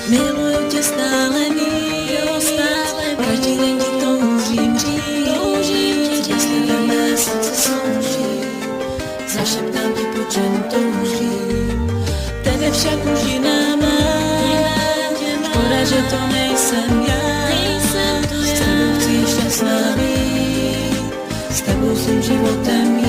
Miluju tě stále víc, každý den ti toužím říct, bez tebe mé srdce souží, zašeptám ti, po čem toužím, tebe však už jiná mám, škoda, že to nejsem já, s tebou chci šťastná být, s tebou svým životem jít.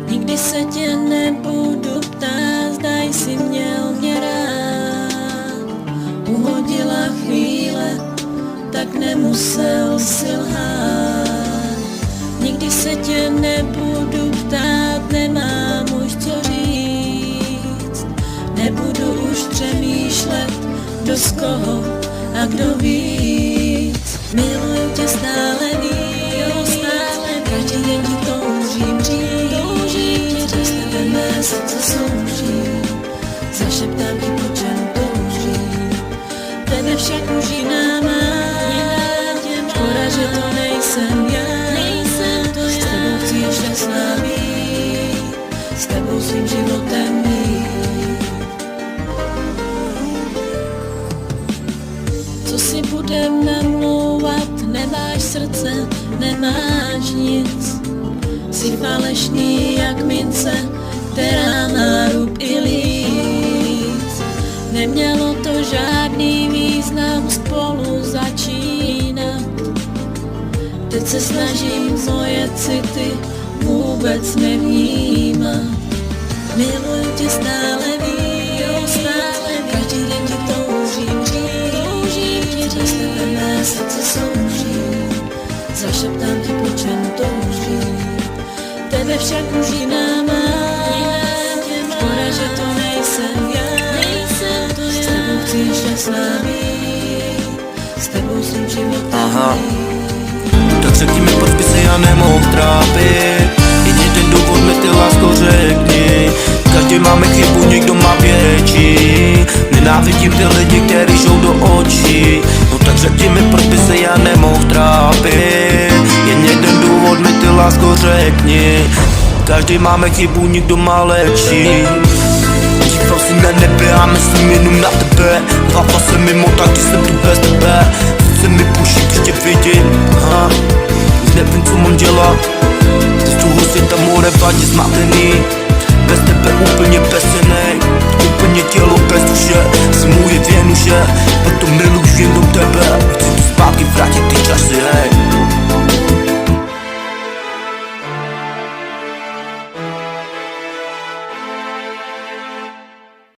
Nikdy se tě nebudu ptát, zdaj si měl mě rád. Uhodila chvíle, tak nemusel si lhát. Nikdy se tě nebudu ptát, nemám už co říct. Nebudu už přemýšlet, kdo z koho a kdo víc. Miluju tě stále víc, každý den ti toužím říct, bez tebe mé srdce souží, zašeptám ti, po čem toužím, tebe však už jiná mám, škoda, že to nejsem já, s tebou chci šťastná být, s tebou svým životem jít. Co si budem namlouvat, nemáš srdce, nemáš nic, jsi falešný jak mince, která má rub i líc. Nemělo to žádný význam spolu začínat, teď se snažím moje city vůbec nevnímat. Miluju tě stále víc, každý den ti toužím říct, bez tebe mé srdce souží, zašeptám ti, po čem toužím, tebe však už jiná mám, škoda, že to nejsem já, s tebou chci šťastná být, s tebou svým životem jít. Tak řekni mi, proč by se já nemohl trápit, jen jeden důvod mi ty lásko řekni. Každý máme chybu, někdo má větší, nenávidím ty lidi, kteří žou do očí. No tak řekni mi, proč by se já nemohl trápit, jen jeden důvod mi ty lásko řekni. Každý máme chybu, někdo má lepší. Díval si na nebe a myslím jenom na tebe, hlava se mimo, tak když jsem tu bez tebe, se mi puší, když tě vidím, nevím, co mám dělat, z toho světa more vadí zmatený, bez tebe úplně bezcennej, úplně ti